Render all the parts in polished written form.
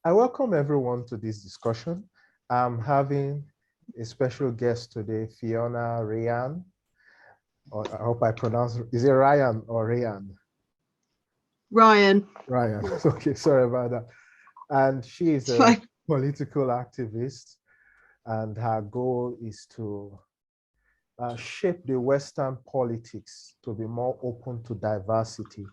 I welcome everyone to this discussion. I'm having a special guest today, Fiona Ryan. Or I hope I pronounce, is it Ryan or Ryan? Ryan. Ryan, okay, sorry about that. And she is It's a fine. political activist, and her goal is to shape the Western politics to be more open to diversity.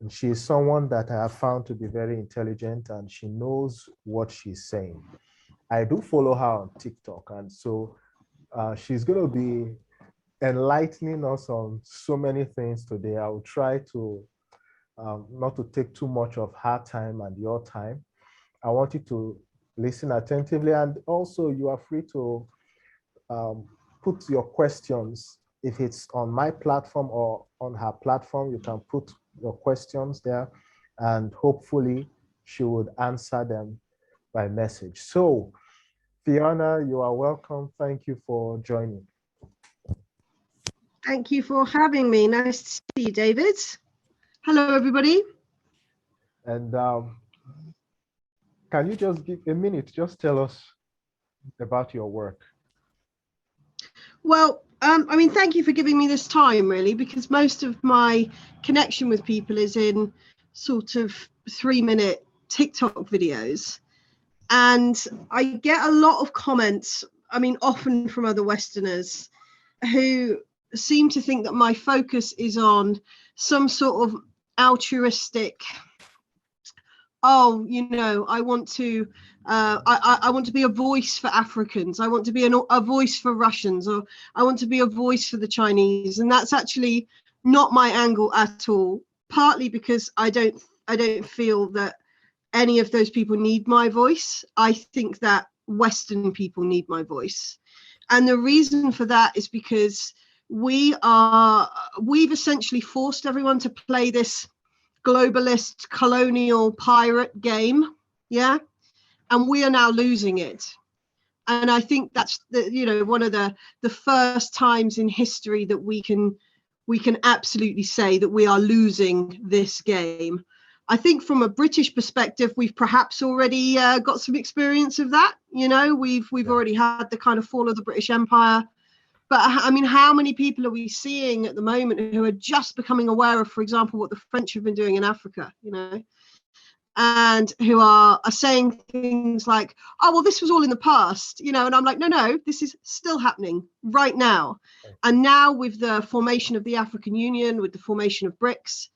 And she is someone that I have found to be very intelligent, and she knows what she's saying. I do follow her on TikTok, and so she's going to be enlightening us on so many things today. I will try to not to take too much of her time and your time. I want you to listen attentively, and also you are free to um, put your questions. If it's on my platform or on her platform, you can put your questions there, and hopefully she would answer them by message. So, Fiona, you are welcome. Thank you for joining. Thank you for having me. Nice to see you, David. Hello, everybody. And can you just give a minute, just tell us about your work? Well, thank you for giving me this time, really, because most of my connection with people is in sort of 3-minute TikTok videos. And I get a lot of comments, often from other Westerners who seem to think that my focus is on some sort of altruistic, I want to I want to be a voice for Africans, I want to be a voice for Russians, or I want to be a voice for the Chinese. And that's actually not my angle at all, partly because I don't feel that any of those people need my voice. I think that Western people need my voice. And the reason for that is because we've essentially forced everyone to play this globalist colonial pirate game. Yeah. And we are now losing it. And I think that's one of the first times in history that we can absolutely say that we are losing this game. I think from a British perspective, we've perhaps already got some experience of that. We've already had the kind of fall of the British Empire. But how many people are we seeing at the moment who are just becoming aware of, for example, what the French have been doing in Africa, and who are saying things like, oh, well, this was all in the past, and I'm like, no, this is still happening right now. And now with the formation of the African Union, with the formation of BRICS,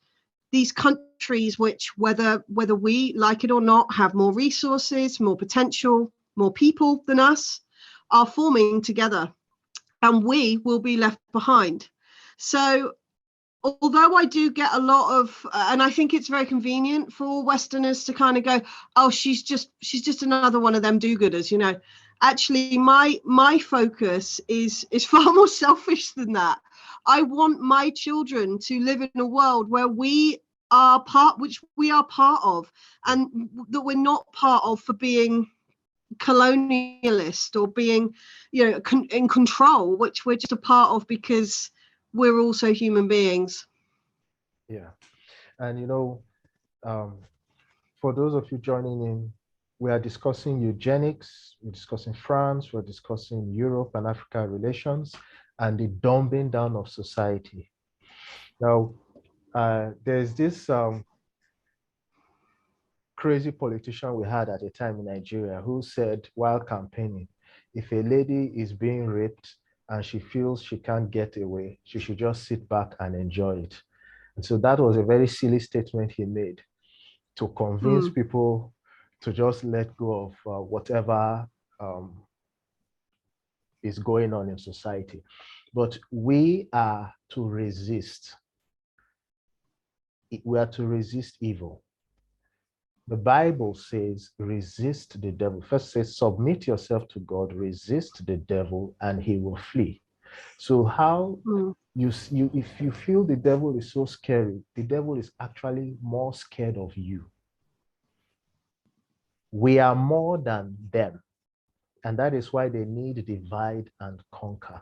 these countries, which whether we like it or not, have more resources, more potential, more people than us, are forming together, and we will be left behind. So although I do get a lot of, and I think it's very convenient for Westerners to kind of go, oh, she's just another one of them do-gooders, Actually, my focus is far more selfish than that. I want my children to live in a world where we are part of, and that we're not part of for being colonialist or being, in control, which we're just a part of because we're also human beings. Yeah. And for those of you joining in, we are discussing eugenics, we're discussing France, we're discussing Europe and Africa relations, and the dumbing down of society. Now, there's this crazy politician we had at a time in Nigeria who said while campaigning, if a lady is being raped and she feels she can't get away, she should just sit back and enjoy it. And so that was a very silly statement he made to convince people to just let go of whatever is going on in society. But we are to resist. We are to resist evil. The Bible says, resist the devil. First says, submit yourself to God, resist the devil, and he will flee. So how if you feel the devil is so scary, the devil is actually more scared of you. We are more than them. And that is why they need divide and conquer.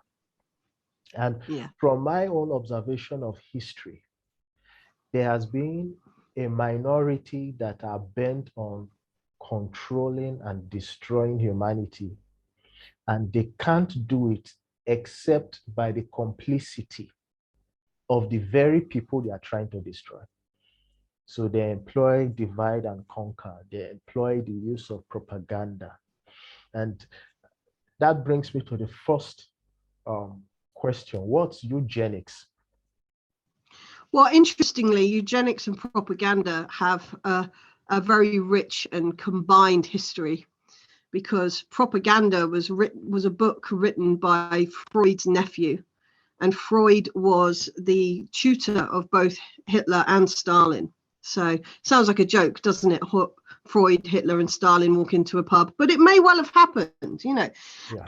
And from my own observation of history, there has been a minority that are bent on controlling and destroying humanity. And they can't do it except by the complicity of the very people they are trying to destroy. So they employ divide and conquer. They employ the use of propaganda. And that brings me to the first question. What's eugenics? Well, interestingly, eugenics and propaganda have a very rich and combined history, because propaganda was a book written by Freud's nephew, and Freud was the tutor of both Hitler and Stalin. So sounds like a joke, doesn't it? Freud, Hitler, and Stalin walk into a pub, but it may well have happened, you know. Yeah.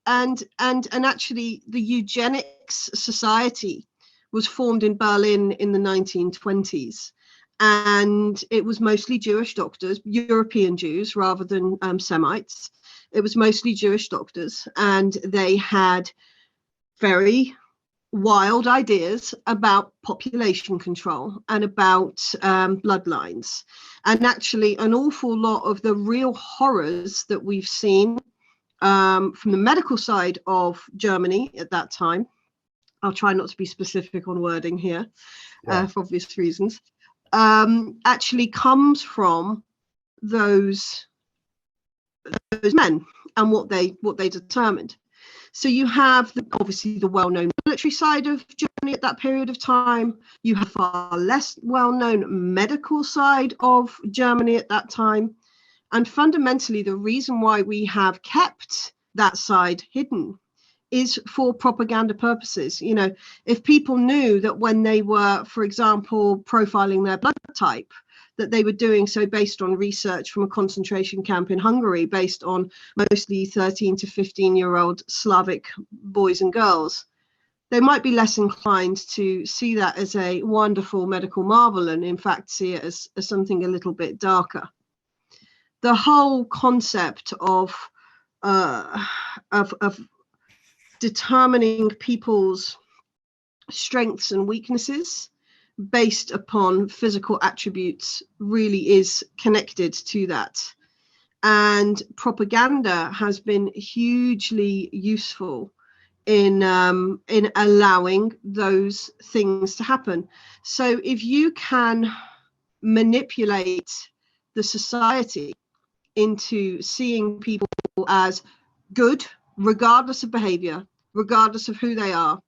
And actually, the Eugenics Society was formed in Berlin in the 1920s, and it was mostly Jewish doctors, European Jews rather than Semites. It was mostly Jewish doctors, and they had very wild ideas about population control and about bloodlines. And actually, an awful lot of the real horrors that we've seen from the medical side of Germany at that time, I'll try not to be specific on wording here, for obvious reasons, actually comes from those men and what they determined. So you have obviously the well-known military side of Germany at that period of time. You have far less well-known medical side of Germany at that time. And fundamentally, the reason why we have kept that side hidden is for propaganda purposes. You know, if people knew that when they were, for example, profiling their blood type, that they were doing so based on research from a concentration camp in Hungary, based on mostly 13 to 15-year-old Slavic boys and girls, they might be less inclined to see that as a wonderful medical marvel, and in fact see it as something a little bit darker. The whole concept of determining people's strengths and weaknesses based upon physical attributes really is connected to that. And propaganda has been hugely useful in allowing those things to happen. So if you can manipulate the society into seeing people as good, regardless of behavior, regardless of who they are,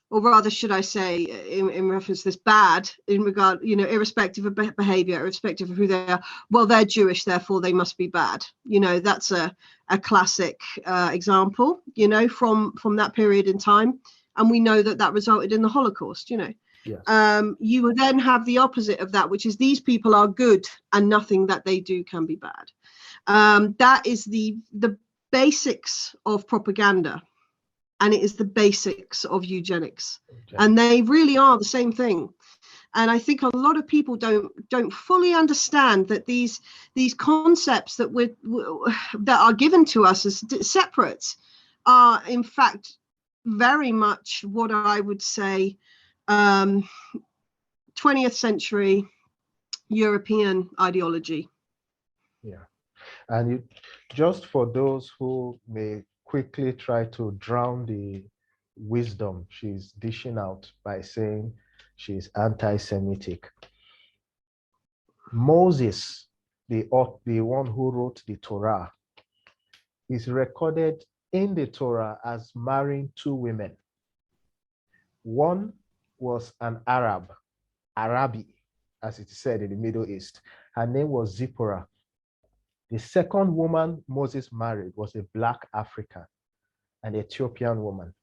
or rather, should I say, in reference to this, bad, in regard, you know, irrespective of behavior, irrespective of who they are. Well, they're Jewish, therefore they must be bad. You know, that's a classic example, you know, from that period in time. And we know that resulted in the Holocaust, you know. Yes. You would then have the opposite of that, which is these people are good and nothing that they do can be bad. That is the basics of propaganda. And it is the basics of eugenics. Okay. And they really are the same thing. And I think a lot of people don't fully understand that these concepts that that are given to us as separate are in fact very much what I would say 20th century European ideology. Yeah. And just for those who may quickly try to drown the wisdom she's dishing out by saying she's anti-Semitic. Moses, the one who wrote the Torah, is recorded in the Torah as marrying two women. One was an Arabi, as it is said in the Middle East. Her name was Zipporah. The second woman Moses married was a Black African, an Ethiopian woman.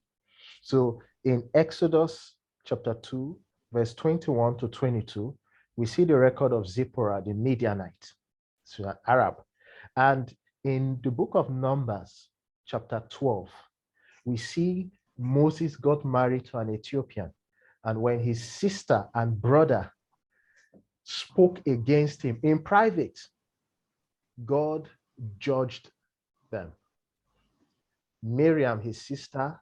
So in Exodus chapter 2, verse 21 to 22, we see the record of Zipporah, the Midianite, so an Arab. And in the book of Numbers, chapter 12, we see Moses got married to an Ethiopian. And when his sister and brother spoke against him in private, God judged them. Miriam, his sister,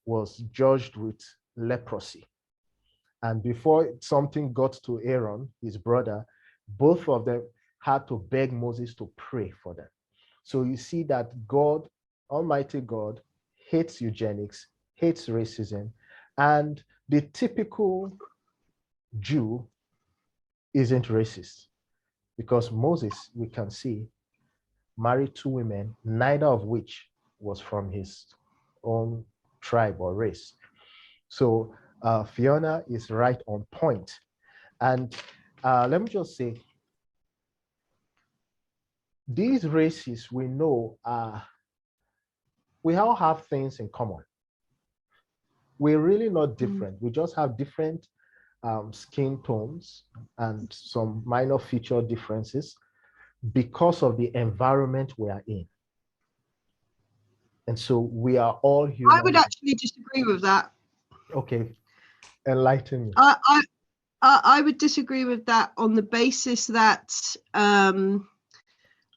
was judged with leprosy. And before something got to Aaron, his brother, both of them, had to beg Moses to pray for them. So you see that God, Almighty God, hates eugenics, hates racism, and the typical Jew isn't racist because Moses, we can see, married two women, neither of which was from his own tribe or race. So Fiona is right on point. And let me just say, these races we know we all have things in common. We're really not different. We just have different skin tones and some minor feature differences because of the environment we are in. And so we are all human. I would actually disagree with that. Okay, enlighten me. I would disagree with that on the basis that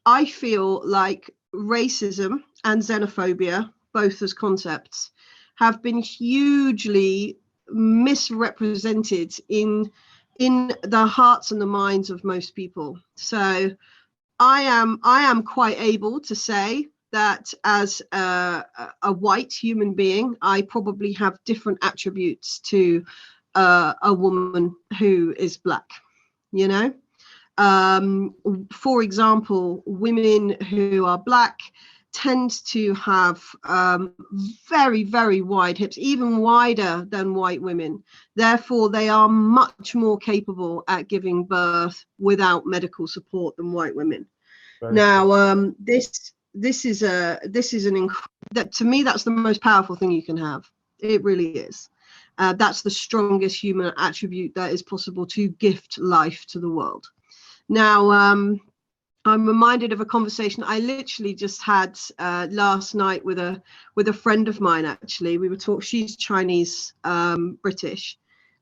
I feel like racism and xenophobia, both as concepts, have been hugely misrepresented in the hearts and the minds of most people. So I am quite able to say that as a white human being, I probably have different attributes to a woman who is black, you know. For example, women who are black tend to have very, very wide hips, even wider than white women. Therefore, they are much more capable at giving birth without medical support than white women. Now, this is that to me, that's the most powerful thing you can have. It really is. That's the strongest human attribute that is possible to gift life to the world. Now, I'm reminded of a conversation I literally just had last night with a friend of mine. Actually, we were talking. She's Chinese, British,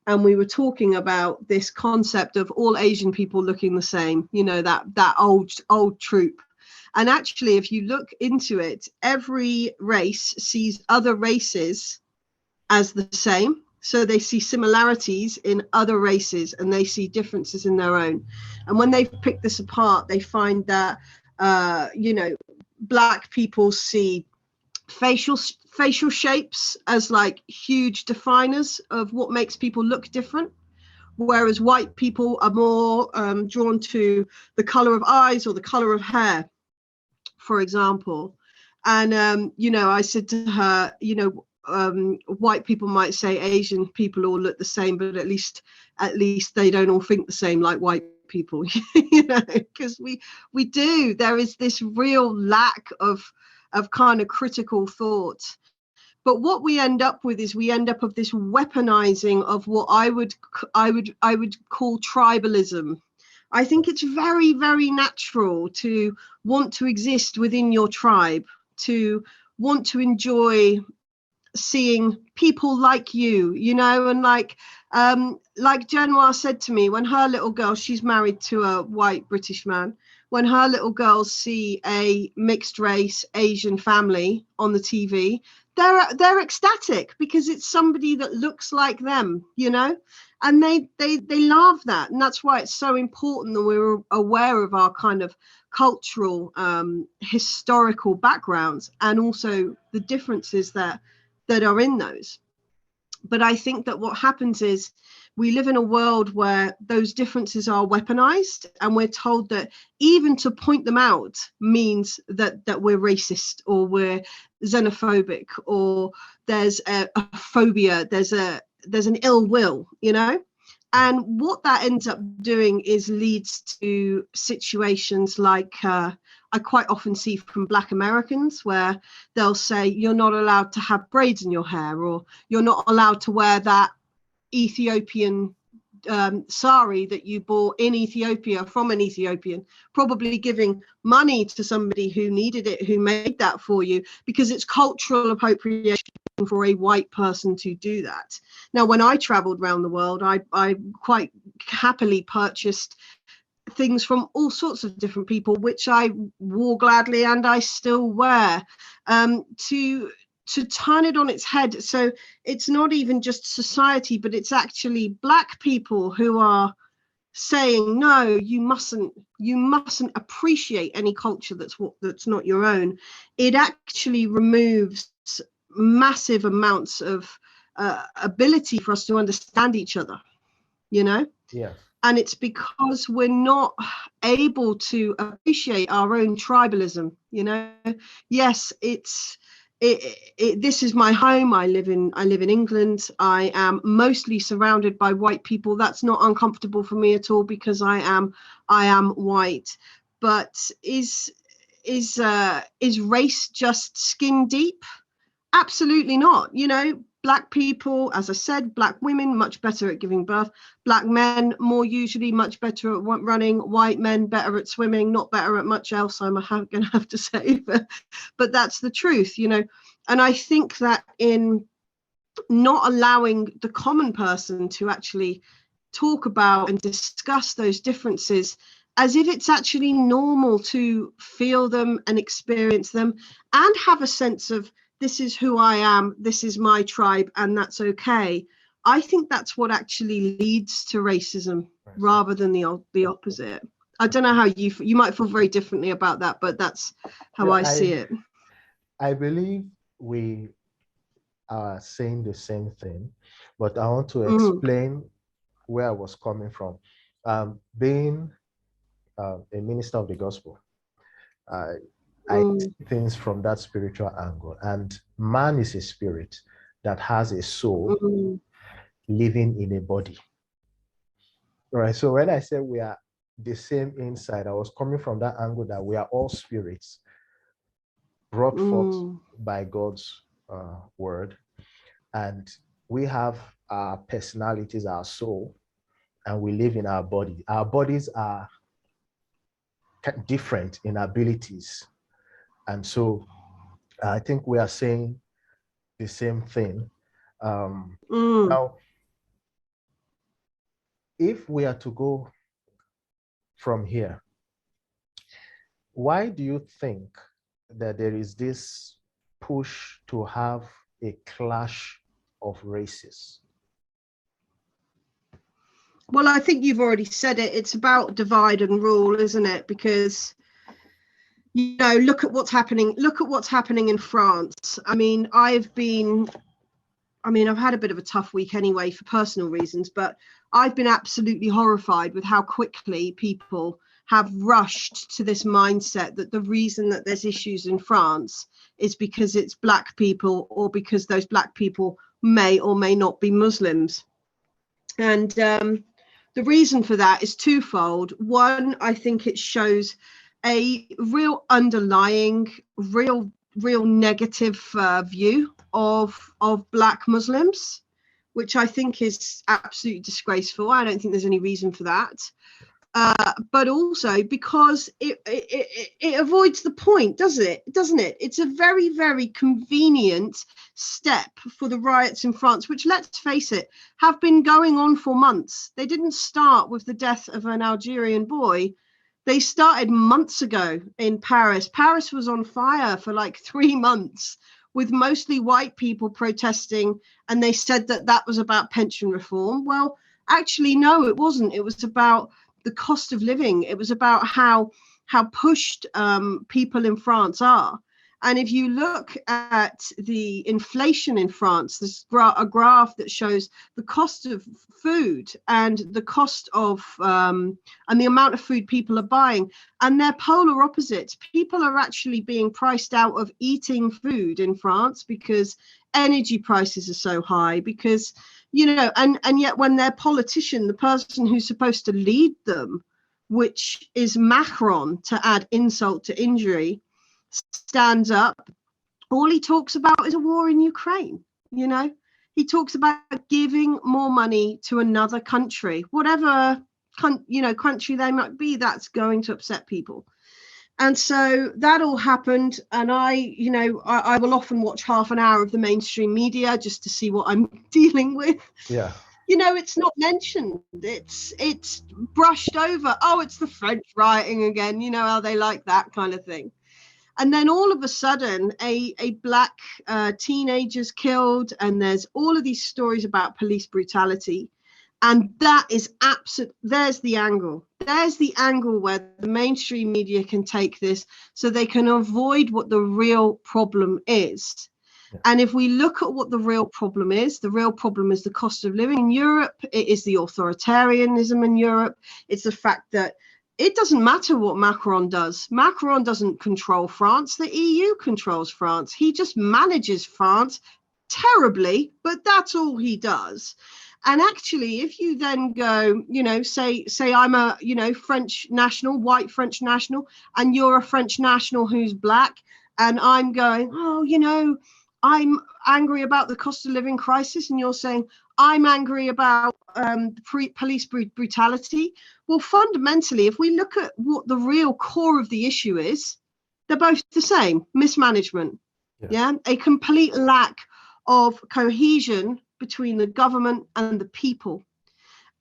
and we were talking about this concept of all Asian people looking the same. You know, that old trope. And actually, if you look into it, every race sees other races as the same. So they see similarities in other races and they see differences in their own. And when they've picked this apart, they find that, black people see facial shapes as like huge definers of what makes people look different. Whereas white people are more drawn to the color of eyes or the color of hair, for example. And, I said to her, white people might say Asian people all look the same, but at least they don't all think the same like white people, because we do. There is this real lack of kind of critical thought. But what we end up with is we end up with this weaponizing of what I would call tribalism. I think it's very, very natural to want to exist within your tribe, to want to enjoy seeing people like you, and like Genoa said to me, when her little girl, she's married to a white British man, when her little girls see a mixed race Asian family on the TV, they're ecstatic because it's somebody that looks like them, and they love that. And that's why it's so important that we're aware of our kind of cultural historical backgrounds and also the differences that are in those. But I think that what happens is we live in a world where those differences are weaponized, and we're told that even to point them out means that we're racist or we're xenophobic or there's a phobia, there's an ill will, And what that ends up doing is leads to situations like I quite often see from Black Americans, where they'll say you're not allowed to have braids in your hair, or you're not allowed to wear that Ethiopian sari that you bought in Ethiopia from an Ethiopian, probably giving money to somebody who needed it, who made that for you, because it's cultural appropriation for a white person to do that. Now, when I traveled around the world, I quite happily purchased things from all sorts of different people, which I wore gladly and I still wear, to turn it on its head. So it's not even just society, but it's actually Black people who are saying no, you mustn't appreciate any culture that's not your own, it actually removes massive amounts of ability for us to understand each other, you know. Yes. And it's because we're not able to appreciate our own tribalism, you know. Yes, this is my home. I live in England. I am mostly surrounded by white people. That's not uncomfortable for me at all, because I am white. But is race just skin deep? Absolutely not. You know, black people, as I said, black women much better at giving birth, black men more usually much better at running, white men better at swimming, not better at much else, I'm going to have to say, but that's the truth, you know. And I think that in not allowing the common person to actually talk about and discuss those differences as if it's actually normal to feel them and experience them and have a sense of, this is who I am, this is my tribe, and that's okay. I think that's what actually leads to racism rather than the opposite. I don't know how you might feel very differently about that, but that's how I see it. I believe we are saying the same thing, but I want to explain where I was coming from. Being a minister of the gospel, I see things from that spiritual angle, and man is a spirit that has a soul living in a body. Right. So when I said we are the same inside, I was coming from that angle that we are all spirits brought forth by God's word, and we have our personalities, our soul, and we live in our body. Our bodies are different in abilities, and so I think we are saying the same thing. Now, if we are to go from here, why do you think that there is this push to have a clash of races? Well, I think you've already said it. It's about divide and rule, isn't it? Because, you know, look at what's happening. Look at what's happening in France. I mean, I've had a bit of a tough week anyway for personal reasons, but I've been absolutely horrified with how quickly people have rushed to this mindset that the reason that there's issues in France is because it's black people, or because those black people may or may not be Muslims. And the reason for that is twofold. One, I think it shows a real underlying, real negative view of black Muslims, which I think is absolutely disgraceful. I don't think there's any reason for that. But also because it avoids the point, doesn't it? It's a very, very convenient step for the riots in France, which, let's face it, have been going on for months. They didn't start with the death of an Algerian boy. They started months ago in Paris. Paris was on fire for like 3 months, with mostly white people protesting, and they said that that was about pension reform. Well, actually, no, it wasn't. It was about the cost of living. It was about how pushed people in France are. And if you look at the inflation in France, there's a graph that shows the cost of food and the cost of and the amount of food people are buying, and they're polar opposites. People are actually being priced out of eating food in France because energy prices are so high, because, you know, and yet when their politician, the person who's supposed to lead them, which is Macron, to add insult to injury, stands up, all he talks about is a war in Ukraine. You know, he talks about giving more money to another country, whatever country they might be, that's going to upset people. And so that all happened, and I will often watch half an hour of the mainstream media just to see what I'm dealing with. Yeah. You know, it's not mentioned. It's brushed over. Oh, it's the French rioting again. You know how they like that kind of thing. And then all of a sudden, a black teenager's killed, and there's all of these stories about police brutality. And that is absolute. There's the angle. There's the angle where the mainstream media can take this so they can avoid what the real problem is. Yeah. And if we look at what the real problem is the cost of living in Europe. It is the authoritarianism in Europe. It's the fact that it doesn't matter what Macron does. Macron doesn't control France. The EU controls France. He just manages France terribly, but that's all he does. And actually, if you then go, say I'm a, French national, white French national, and you're a French national who's black, and I'm going, I'm angry about the cost of living crisis, and you're saying I'm angry about police brutality. Well, fundamentally, if we look at what the real core of the issue is, they're both the same: mismanagement. Yeah, a complete lack of cohesion between the government and the people.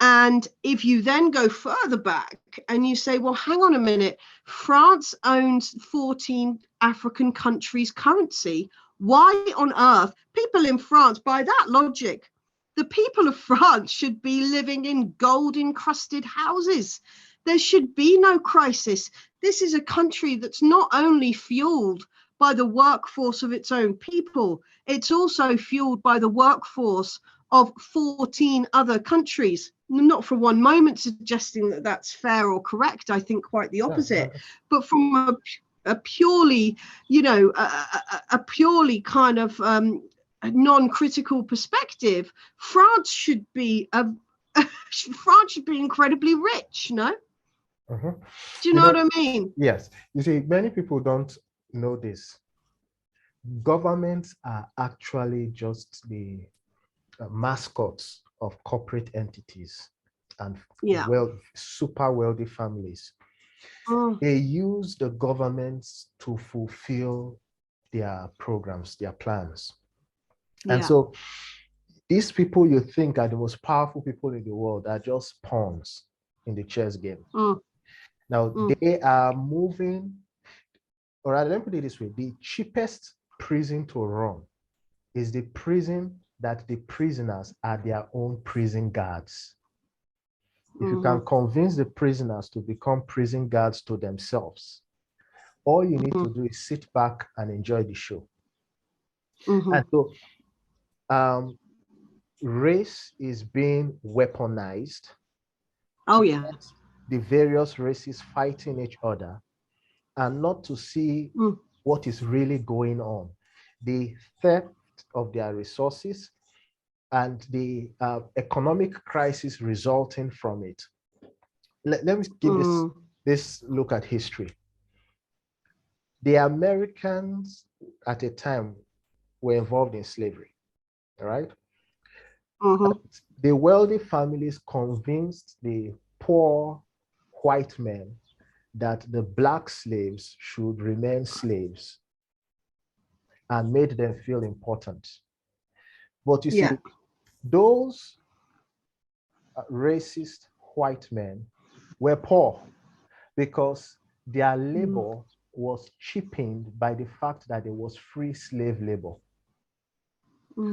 And if you then go further back and you say, well, hang on a minute, France owns 14 African countries' currency. Why on earth? People in France, by that logic, the people of France should be living in gold encrusted houses. There should be no crisis. This is a country that's not only fueled by the workforce of its own people, it's also fueled by the workforce of 14 other countries. Not for one moment suggesting that that's fair or correct. I think quite the opposite. Yeah. But from a purely, a purely kind of non-critical perspective, France should be incredibly rich. No? Uh-huh. Do you know what I mean? Yes. You see, many people don't know this. Governments are actually just the mascots of corporate entities and super wealthy families. They use the governments to fulfill their programs, their plans. And so these people you think are the most powerful people in the world are just pawns in the chess game. Now they are moving, or let me put it this way, the cheapest prison to run is the prison that the prisoners are their own prison guards. If you can convince the prisoners to become prison guards to themselves, all you need to do is sit back and enjoy the show. And so race is being weaponized. Oh, yeah. The various races fighting each other, and not to see what is really going on. The theft of their resources and the economic crisis resulting from it. Let me give this look at history. The Americans at a time were involved in slavery, right? The wealthy families convinced the poor white men that the black slaves should remain slaves and made them feel important. But you see, those racist white men were poor because their labor was cheapened by the fact that there was free slave labor.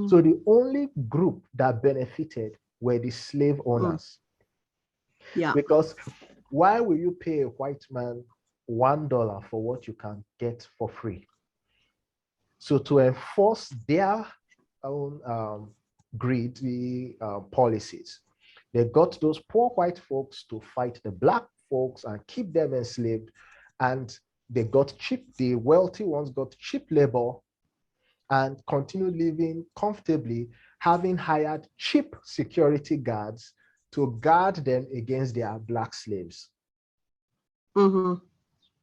So the only group that benefited were the slave owners. Because why will you pay a white man $1 for what you can get for free? So to enforce their own greedy policies, they got those poor white folks to fight the black folks and keep them enslaved. And they got cheap, the wealthy ones got cheap labor and continued living comfortably, having hired cheap security guards to guard them against their black slaves.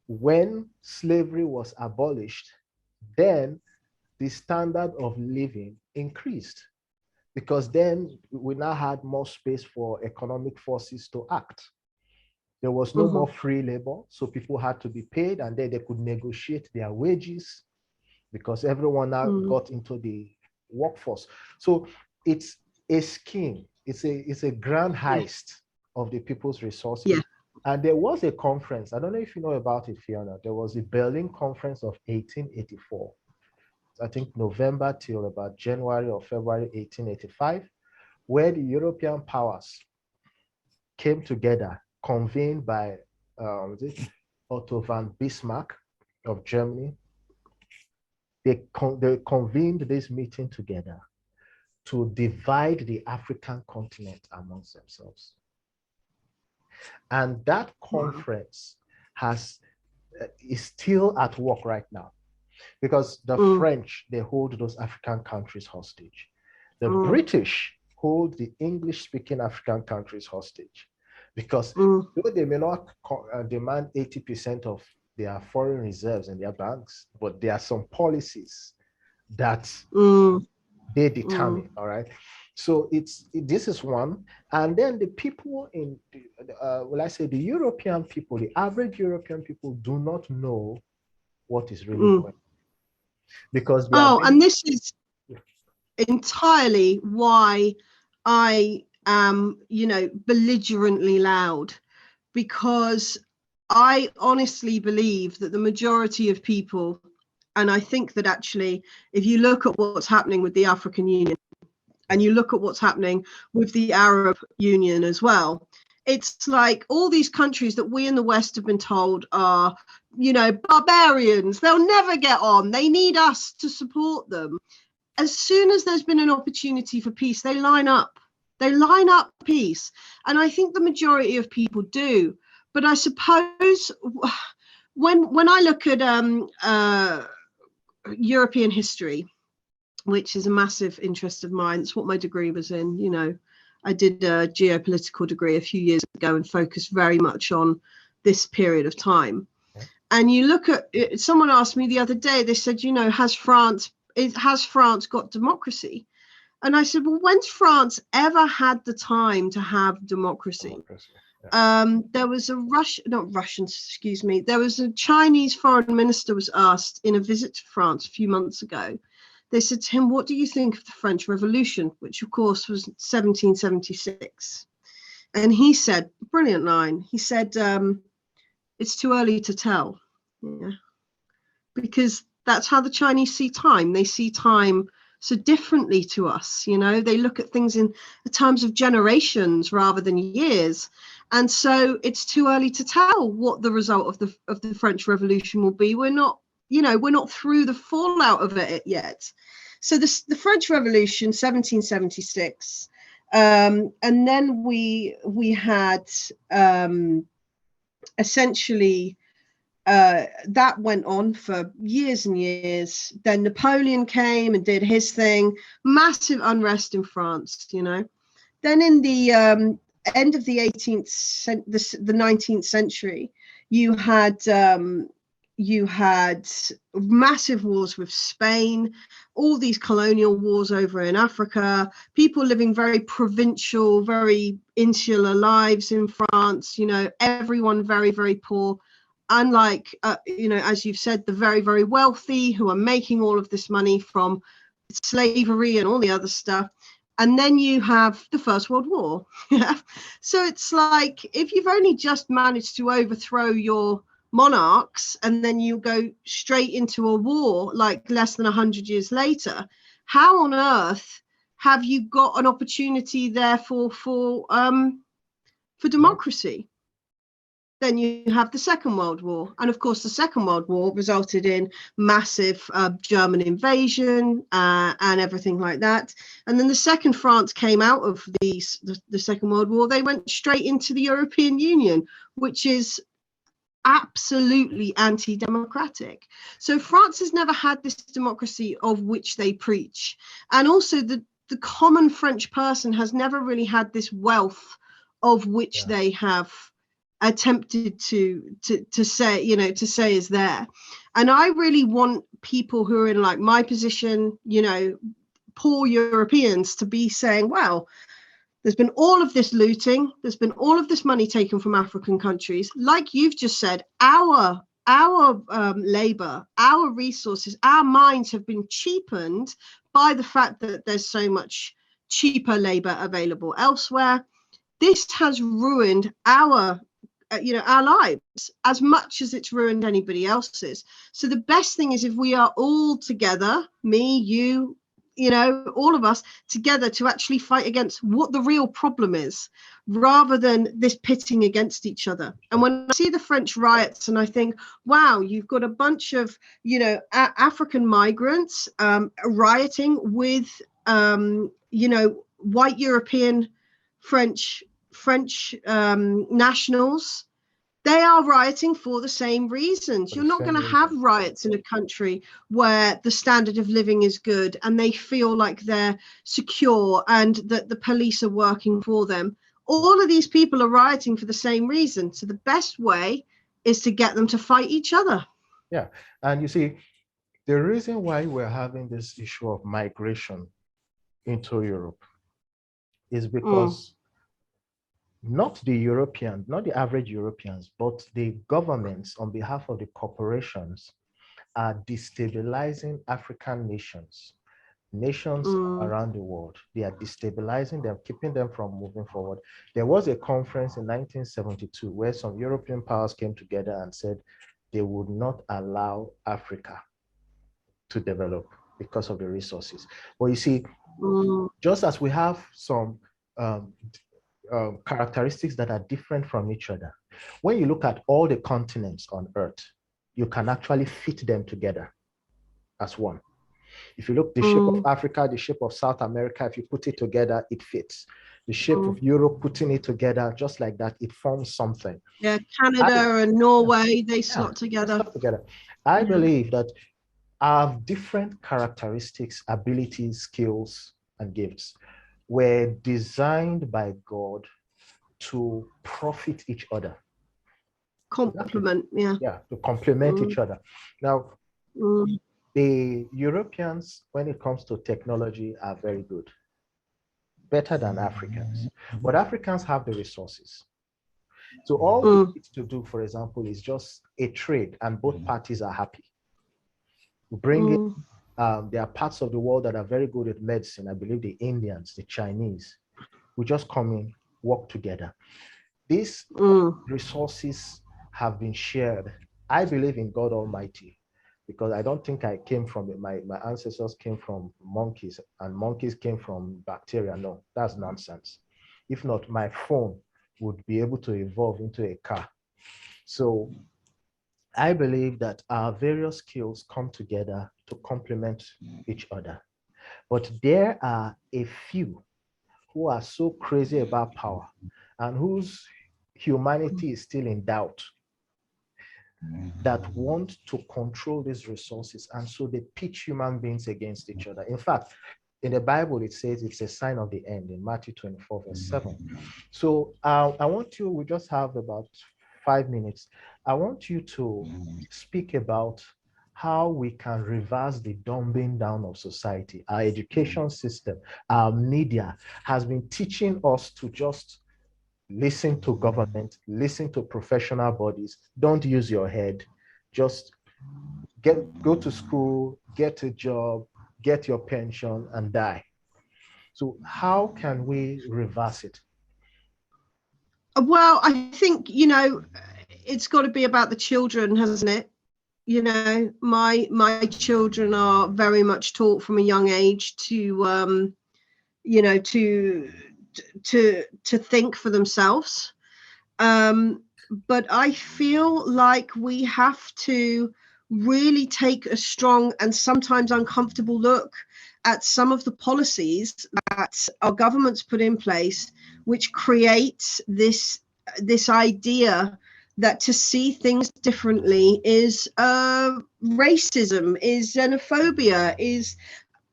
When slavery was abolished, then the standard of living increased, because then we now had more space for economic forces to act. There was no more free labor, so people had to be paid, and then they could negotiate their wages because everyone now got into the workforce. So it's a scheme. It's a grand heist of the people's resources. And there was a conference. I don't know if you know about it, Fiona. There was a Berlin Conference of 1884. I think November till about January or February 1885, where the European powers came together, convened by Otto von Bismarck of Germany. They convened this meeting together to divide the African continent amongst themselves. And that conference is still at work right now, because the French, they hold those African countries hostage. The British hold the English-speaking African countries hostage, because though they may not demand 80% of their foreign reserves in their banks, but there are some policies that they determine, all right? So this is one. And then the people in, the European people, the average European people do not know what is really going on. Because and this is entirely why I am, belligerently loud, because I honestly believe that the majority of people, and I think that actually, if you look at what's happening with the African Union and you look at what's happening with the Arab Union as well, it's like all these countries that we in the West have been told are, barbarians, they'll never get on, they need us to support them. As soon as there's been an opportunity for peace, they line up peace. And I think the majority of people do. But I suppose when I look at European history, which is a massive interest of mine, it's what my degree was in, I did a geopolitical degree a few years ago and focused very much on this period of time. And you look at it, someone asked me the other day, they said, has France got democracy? And I said, well, when's France ever had the time to have democracy? There was there was a Chinese foreign minister was asked in a visit to France a few months ago. They said to him, what do you think of the French Revolution, which of course was 1776? And he said, brilliant line, he said, it's too early to tell. Yeah. Because that's how the Chinese see time. They see time so differently to us. They look at things in terms of generations rather than years. And so it's too early to tell what the result of the French Revolution will be. We're not through the fallout of it yet. So the French Revolution, 1776, and then we had essentially that went on for years and years. Then Napoleon came and did his thing, massive unrest in France, Then in the end of the 19th century, you had massive wars with Spain, all these colonial wars over in Africa, people living very provincial, very insular lives in France, everyone very, very poor. Unlike, as you've said, the very, very wealthy who are making all of this money from slavery and all the other stuff. And then you have the First World War. So it's like, if you've only just managed to overthrow your monarchs and then you go straight into a war like less than 100 years later, how on earth have you got an opportunity therefore for democracy? Then you have the Second World War. And of course, the Second World War resulted in massive German invasion and everything like that. And then the second France came out of the Second World War, they went straight into the European Union, which is absolutely anti-democratic. So France has never had this democracy of which they preach. And also the common French person has never really had this wealth of which they have attempted to say is there. And I really want people who are in like my position, poor Europeans, to be saying, well, there's been all of this looting, there's been all of this money taken from African countries, like you've just said, our labor, our resources, our minds have been cheapened by the fact that there's so much cheaper labor available elsewhere. This has ruined our lives as much as it's ruined anybody else's. So the best thing is if we are all together, me, you, you know, all of us together to actually fight against what the real problem is, rather than this pitting against each other. And when I see the French riots and I think, wow, you've got a bunch of, you know, African migrants rioting with, you know, white European French nationals. They are rioting for the same reasons. You're not going to have riots in a country where the standard of living is good and they feel like they're secure and that the police are working for them. All of these people are rioting for the same reason. So the best way is to get them to fight each other. Yeah. And you see, the reason why we're having this issue of migration into Europe is because not the average Europeans, but the governments on behalf of the corporations are destabilizing African nations around the world. They are destabilizing them, keeping them from moving forward. There was a conference in 1972 where some European powers came together and said they would not allow Africa to develop because of the resources. But you see, just as we have some characteristics that are different from each other, when you look at all the continents on Earth, you can actually fit them together as one. If you look the shape of Africa, the shape of South America, if you put it together, it fits. The shape of Europe, putting it together just like that, it forms something. Yeah, Canada and Norway, they slot together. I believe that our different characteristics, abilities, skills, and gifts were designed by God to profit each other. Complement, yeah, to complement each other. Now, the Europeans, when it comes to technology, are very good, better than Africans. But Africans have the resources. So all we need to do, for example, is just a trade, and both parties are happy. We bring in, there are parts of the world that are very good at medicine. I believe the Indians, the Chinese, we just come in, work together. These resources have been shared. I believe in God Almighty, because I don't think I came from it. My ancestors came from monkeys and monkeys came from bacteria. No, that's nonsense. If not, my phone would be able to evolve into a car. So I believe that our various skills come together to complement each other. But there are a few who are so crazy about power and whose humanity is still in doubt, that want to control these resources. And so they pitch human beings against each other. In fact, in the Bible, it says it's a sign of the end in Matthew 24, verse 7. So I want you, we just have about 5 minutes. I want you to speak about how we can reverse the dumbing down of society. Our education system, our media has been teaching us to just listen to government, listen to professional bodies, don't use your head, just go to school, get a job, get your pension and die. So how can we reverse it? Well, I think, you know, it's got to be about the children, hasn't it? You know, my children are very much taught from a young age to you know, to think for themselves. But I feel like we have to really take a strong and sometimes uncomfortable look at some of the policies that our governments put in place, which creates this idea that to see things differently is racism, is xenophobia, is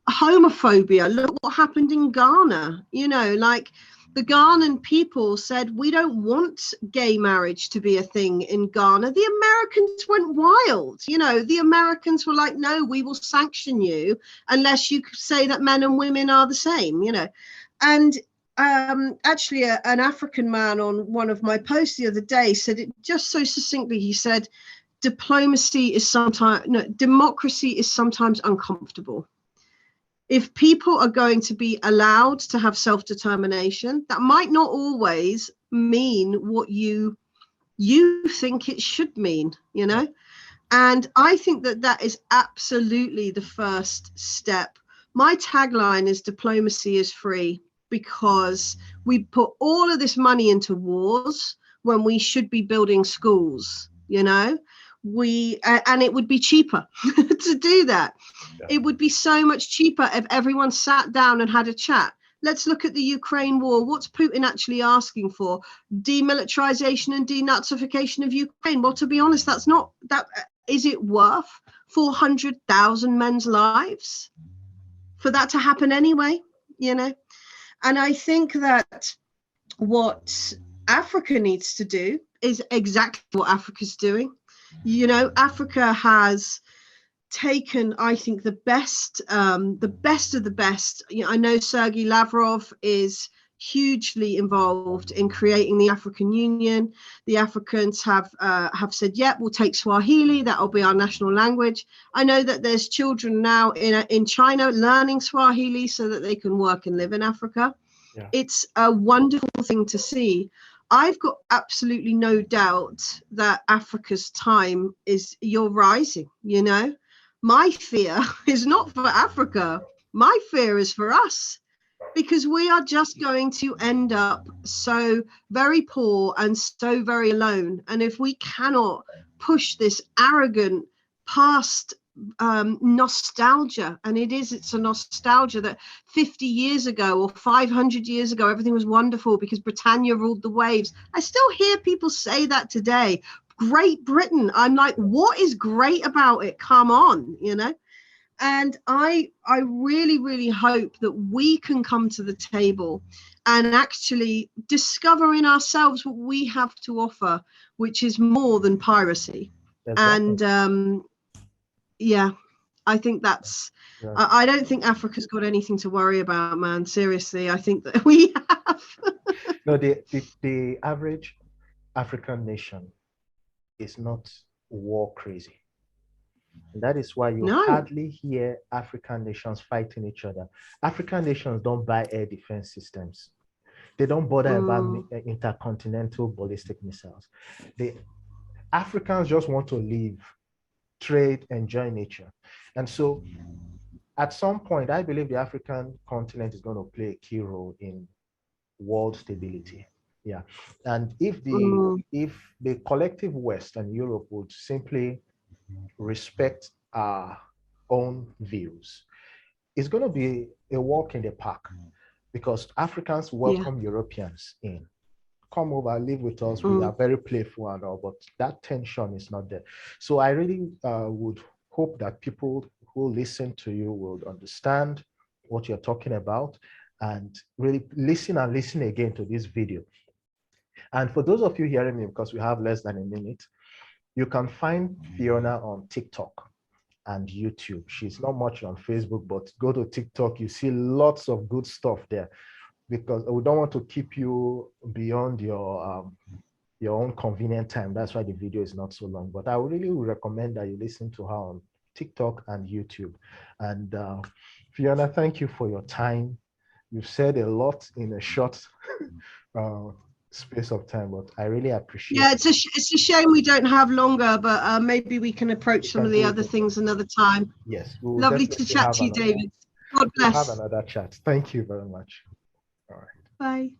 homophobia. Look what happened in Ghana. You know, like the Ghanaian people said, we don't want gay marriage to be a thing in Ghana. The Americans went wild. You know, the Americans were like, no, we will sanction you unless you say that men and women are the same, you know. And actually an African man on one of my posts the other day said it just so succinctly. He said, democracy is sometimes uncomfortable. If people are going to be allowed to have self-determination, that might not always mean what you think it should mean, you know. And I think that is absolutely the first step My tagline is diplomacy is free, because we put all of this money into wars when we should be building schools, you know. And it would be cheaper to do that. Yeah. It would be so much cheaper if everyone sat down and had a chat. Let's look at the Ukraine war. What's Putin actually asking for? Demilitarization and denazification of Ukraine. Well, to be honest, that's not that. Is it worth 400,000 men's lives for that to happen anyway? You know, and I think that what Africa needs to do is exactly what Africa's doing. You know, Africa has taken, I think, the best of the best. You know, I know Sergei Lavrov is hugely involved in creating the African Union. The Africans have said, yeah, we'll take Swahili, that'll be our national language. I know that there's children now in China learning Swahili so that they can work and live in Africa. Yeah. It's a wonderful thing to see. I've got absolutely no doubt that Africa's time is, you're rising, you know. My fear is not for Africa. My fear is for us, because we are just going to end up so very poor and so very alone. And if we cannot push this arrogant past nostalgia, and it's a nostalgia that 50 years ago or 500 years ago everything was wonderful because Britannia ruled the waves. I still hear people say that today. Great Britain. I'm like, what is great about it? Come on, you know. And I really, really hope that we can come to the table and actually discover in ourselves what we have to offer, which is more than piracy. Exactly. And yeah, I think that's, Yeah. I don't think Africa's got anything to worry about, man. Seriously, I think that we have. No, the average African nation is not war crazy. And that is why you No. hardly hear African nations fighting each other. African nations don't buy air defense systems. They don't bother about intercontinental ballistic missiles. The Africans just want to live, trade, enjoy nature. And so at some point, I believe the African continent is going to play a key role in world stability. Yeah. And if the collective West and Europe would simply respect our own views, it's going to be a walk in the park, because Africans welcome Europeans in. Come over, live with us. We are very playful and all, but that tension is not there. So I really would hope that people who listen to you will understand what you're talking about and really listen and listen again to this video. And for those of you hearing me, because we have less than a minute, you can find Fiona on TikTok and YouTube. She's not much on Facebook, but go to TikTok. You see lots of good stuff there, because we don't want to keep you beyond your own convenient time. That's why the video is not so long. But I really would recommend that you listen to her on TikTok and YouTube. And Fiona, thank you for your time. You've said a lot in a short space of time, but I really appreciate it. It's a shame we don't have longer, but maybe we can approach some of the other things another time. Yes. Lovely to chat to you, David. God bless. We'll have another chat. Thank you very much. All right. Bye.